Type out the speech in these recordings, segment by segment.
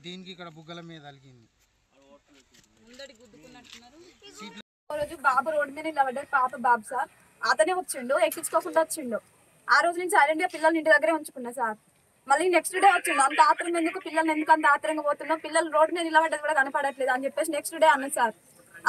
దీనికి ఇక్కడ బుగ్గల మీద తగిలింది. రోజు బాబు రోడ్డు మీద నిలబడ్డాడు. పాప బాబు సార్ అతనే వచ్చిండు, ఎక్కించుకోకుండా వచ్చిండు. ఆ రోజు నేను సైలెంట్ గా పిల్లల్ని ఇంటి దగ్గరే ఉంచుకున్నా సార్. మళ్ళీ నెక్స్ట్ డే వచ్చిండు. అంత ఆత్రం ఎందుకు, పిల్లల్ని ఎందుకు అంత ఆత్రంగా పోతున్నావు, పిల్లలు రోడ్డు మీద నిలబడ్డది కూడా కనపడట్లేదు అని చెప్పేసి నెక్స్ట్ డే అన్నా సార్.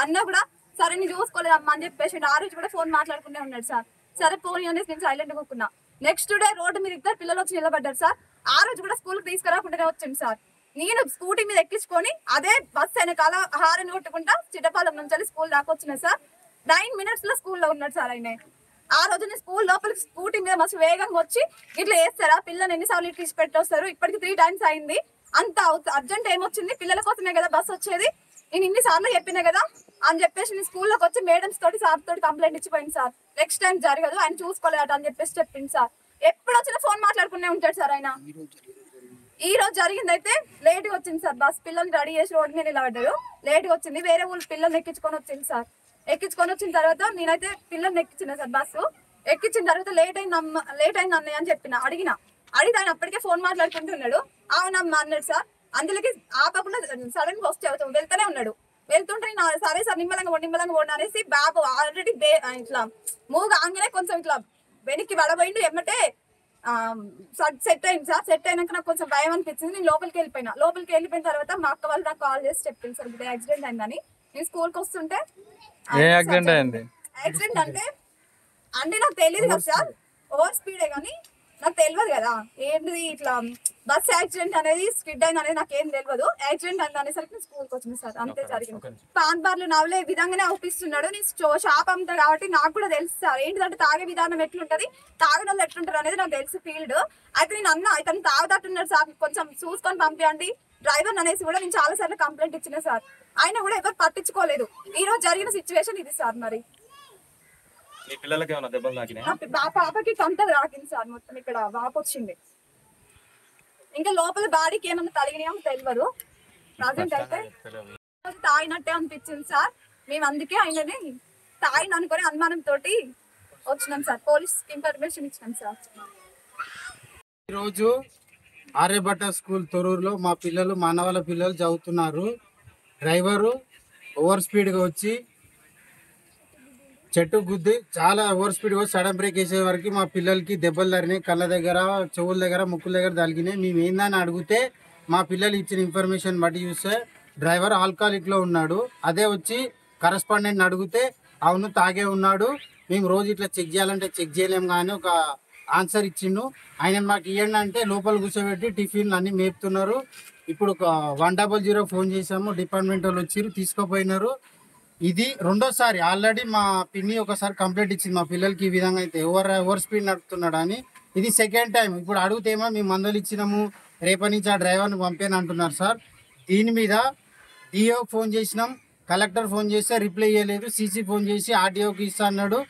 అన్నా కూడా సరే నేను చూసుకోలేదు అమ్మా అని చెప్పేసి ఆ రోజు కూడా ఫోన్ మాట్లాడుకుంటే ఉన్నాడు సార్. సరే ఫోన్ అనేసి నేను సైలెంట్ గా కూకున్నా. నెక్స్ట్ డే రోడ్డు మీద ఇద్దరు పిల్లలు వచ్చి నిలబడ్డారు సార్. ఆ రోజు కూడా స్కూల్కి తీసుకురాకుండానే వచ్చింది సార్. నేను స్కూటీ మీద ఎక్కించుకొని అదే బస్ వెనకాల హారని కొట్టుకుంటా చిట్టపాలెం నుంచి స్కూల్ దాకా వచ్చిన సార్. 9 minutes లో స్కూల్లో ఉన్నాడు సార్ ఆయన. ఆ రోజు నేను స్కూల్ లోపలికి స్కూటీ మీద మస్తు వేగంగా వచ్చి ఇట్లా వేస్తారా, పిల్లలు ఎన్నిసార్లు ఇట్లా తీసి పెట్టొస్తారు, ఇప్పటికి 3 times అయింది, అంత అర్జెంట్ ఏమొచ్చింది, పిల్లల కోసమే కదా బస్ వచ్చేది, నేను ఇన్నిసార్లు చెప్పినా కదా అని చెప్పేసి నేను స్కూల్లోకి వచ్చి మేడమ్స్ తోటి సార్ తోటి కంప్లైంట్ ఇచ్చిపోయింది సార్. నెక్స్ట్ టైం జరగదు, ఆయన చూసుకోలేదట అని చెప్పేసి చెప్పింది సార్. ఎప్పుడు వచ్చినా ఫోన్ మాట్లాడుకునే ఉంటాడు సార్ ఆయన. ఈ రోజు జరిగింది అయితే లేట్ గా వచ్చింది సార్. బస్ పిల్లల్ని రెడీ చేసి రోడ్డు మీద నిలబడ్డాడు, లేట్ గా వచ్చింది. వేరే ఊళ్ళు పిల్లల్ని ఎక్కించుకొని వచ్చింది సార్. ఎక్కించుకొని వచ్చిన తర్వాత నేనైతే పిల్లల్ని ఎక్కించిన సార్. బస్సు ఎక్కించిన తర్వాత లేట్ అయింది అన్నయ్య అని చెప్పిన. అడిగితే ఆయన అప్పటికే ఫోన్ మాట్లాడుకుంటున్నాడు. అవునమ్మా అన్నాడు సార్. అందులోకి ఆపకుండా సడన్ గా వస్తే వెళ్తూనే ఉన్నాడు. వెళ్తుంటే సరే సార్ నిమ్మలంగా పోండి అనేసి బాబు ఆల్రెడీ ఇట్లా మూవ్ ఆగానే కొంచెం ఇట్లా వెనక్కి పడబోయిండు. ఎమ్మటే సెట్ అయింది సార్. సెట్ అయినాక నాకు కొంచెం భయం అనిపించింది. నేను లోపలికి వెళ్ళిపోయిన తర్వాత మా అక్క వాళ్ళు నాకు కాల్ చేసి చెప్పింది సార్ ఇప్పుడు యాక్సిడెంట్ అయిందని. నేను స్కూల్కి వస్తుంటే యాక్సిడెంట్ అంటే నాకు తెలియదు కదా సార్, ఓవర్ స్పీడే కానీ నాకు తెలియదు కదా ఏంటిది ఇట్లా బస్ యాక్సిడెంట్ అనేది స్కిడ్ అయింది అనేది నాకు ఏం తెలియదు. యాక్సిడెంట్ అయింది అనేసరికి నేను స్కూల్కి వచ్చింది సార్. అంతే జరిగింది. పాన్ బార్లు నవ్వలే విధంగానే అవుపిస్తున్నాడు. నేను షాప్ అమ్ముతా కాబట్టి నాకు కూడా తెలుసు సార్ ఏంటిదంటే తాగే విధానం ఎట్లుంటది, తాగిన వాళ్ళు ఎట్లుంటారు అనేది నాకు తెలుసు ఫీల్డ్. అయితే నేను అన్న ఇతను తాగుతట్టున్నాడు సార్, కొంచెం చూసుకొని పంపించండి డ్రైవర్ అనేసి కూడా నేను చాలా సార్లు కంప్లైంట్ ఇచ్చిన సార్. ఆయన కూడా ఎవరు పట్టించుకోలేదు. ఈ రోజు జరిగిన సిచ్యువేషన్ ఇది సార్. మరి పాపకి కంట తాకింది సార్, మొత్తం ఇక్కడ వాపు వచ్చింది. ఇంకా లోపల బాడీకి ఏమన్నా తగినాయో తెలియదు. ప్రజెంట్ అయితే తాగినట్టే అనిపించింది సార్. మేము అందుకే ఆయనని తాగిన అనుకుని అనుమానంతో వచ్చినాం సార్. పోలీస్ ఇన్ఫర్మేషన్ ఇచ్చినాం సార్. ఈరోజు ఆర్యభట్ట స్కూల్ తొరూరులో మా పిల్లలు మానవాళ్ళ పిల్లలు చదువుతున్నారు. డ్రైవరు ఓవర్ స్పీడ్గా వచ్చి చెట్టు గుద్ది చాలా ఓవర్ స్పీడ్గా వచ్చి సడన్ బ్రేక్ వేసే వరకు మా పిల్లలకి దెబ్బలు తగినాయి. కళ్ళ దగ్గర, చెవుల దగ్గర, ముక్కుల దగ్గర తగిలినాయి. మేము ఏందని అడిగితే మా పిల్లలు ఇచ్చిన ఇన్ఫర్మేషన్ బట్టి చూస్తే డ్రైవర్ ఆల్కహాలిక్లో ఉన్నాడు. అదే వచ్చి కరస్పాండెంట్ని అడిగితే అవును తాగే ఉన్నాడు, మేము రోజు ఇట్లా చెక్ చేయాలంటే చెక్ చేయలేము కానీ ఒక ఆన్సర్ ఇచ్చిండు. ఆయన మాకు ఇవ్వండి అంటే లోపల కూర్చోబెట్టి టిఫిన్లు అన్నీ మేపుతున్నారు. ఇప్పుడు ఒక 100 ఫోన్ చేసాము, డిపార్ట్మెంట్ వాళ్ళు వచ్చి తీసుకుపోయినారు. ఇది రెండోసారి. ఆల్రెడీ మా పిన్ని ఒకసారి కంప్లైంట్ ఇచ్చింది మా పిల్లలకి ఈ విధంగా అయితే ఓవర్ స్పీడ్ నడుపుతున్నాడు అని. ఇది సెకండ్ టైం. ఇప్పుడు అడుగుతేమో మేము మందులు ఇచ్చినాము, రేపటి నుంచి ఆ డ్రైవర్ని పంపాను అంటున్నారు సార్. దీని మీద డిఓ ఫోన్ చేసినాం, కలెక్టర్ ఫోన్ చేస్తే రిప్లై ఇవ్వలేదు. సీసీ ఫోన్ చేసి ఆర్డీఓకి ఇస్తా అన్నాడు.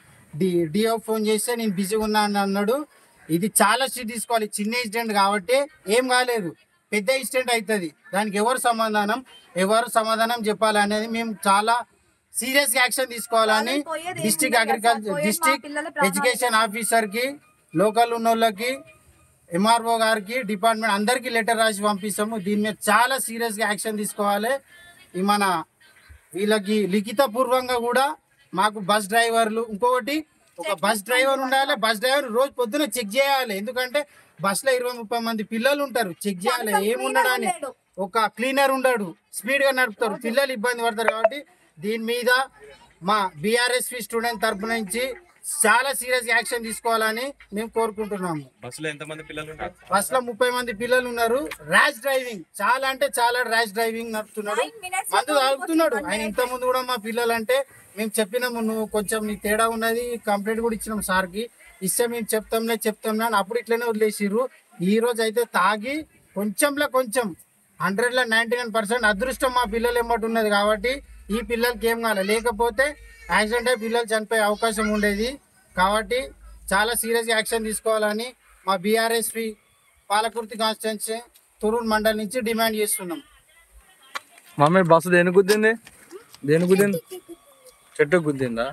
డిఓ ఫోన్ చేస్తే నేను బిజీగా ఉన్నా అన్నాడు. ఇది చాలా స్ట్రిక్ట్ తీసుకోవాలి. చిన్న ఇన్సిడెంట్ కాబట్టి ఏం కాలేదు, పెద్ద ఇన్సిడెంట్ అవుతుంది. దానికి ఎవరు సమాధానం చెప్పాలి అనేది మేము చాలా సీరియస్ యాక్షన్ తీసుకోవాలని డిస్ట్రిక్ట్ ఎడ్యుకేషన్ ఆఫీసర్కి, లోకల్ ఉన్న వాళ్ళకి, ఎంఆర్ఓ గారికి, డిపార్ట్మెంట్ అందరికీ లెటర్ రాసి పంపిస్తాము. దీని మీద చాలా సీరియస్గా యాక్షన్ తీసుకోవాలి. ఈ మన వీళ్ళకి లిఖిత పూర్వంగా కూడా మాకు బస్ డ్రైవర్లు, ఇంకొకటి ఒక బస్ డ్రైవర్ ఉండాలి. బస్ డ్రైవర్ రోజు పొద్దున చెక్ చేయాలి. ఎందుకంటే బస్సులో 20-30 మంది పిల్లలు ఉంటారు, చెక్ చేయాలి ఏమున్నాడని. ఒక క్లీనర్ ఉండడు, స్పీడ్గా నడుపుతారు, పిల్లలు ఇబ్బంది పడతారు. కాబట్టి దీని మీద మా బీఆర్ఎస్పీ స్టూడెంట్ తరఫు నుంచి చాలా సీరియస్ యాక్షన్ తీసుకోవాలని మేము కోరుకుంటున్నాము. బస్సులో 30 మంది పిల్లలు ఉన్నారు. ర్యాష్ డ్రైవింగ్, చాలా అంటే చాలా ర్యాష్ డ్రైవింగ్ నడుపుతున్నాడు, మందు తాగుతున్నాడు. ఆయన ఇంత ముందు కూడా మా పిల్లలు అంటే మేము చెప్పినాము, నువ్వు కొంచెం నీ తేడా ఉన్నది, కంప్లైంట్ కూడా ఇచ్చినాము సార్కి. ఇస్తే మేము చెప్తాంలే అని అప్పుడు ఇట్లనే వదిలేసిర్రు. ఈ రోజు అయితే తాగి కొంచెం 100లో 99% అదృష్టం మా పిల్లలు ఏమంటు ఉన్నది. కాబట్టి ఈ పిల్లలకి ఏం కావాలి, లేకపోతే యాక్సిడెంట్ అయి పిల్లలు చనిపోయే అవకాశం ఉండేది. కాబట్టి చాలా సీరియస్ యాక్షన్ తీసుకోవాలని మా బీఆర్ఎస్పీ పాలకుర్తి కాన్స్టిట్యున్సీ తొరూరు మండలి నుంచి డిమాండ్ చేస్తున్నాం. మమ్మీ బస్సు దేని గుద్దింది? చెట్టు గుద్దిందా?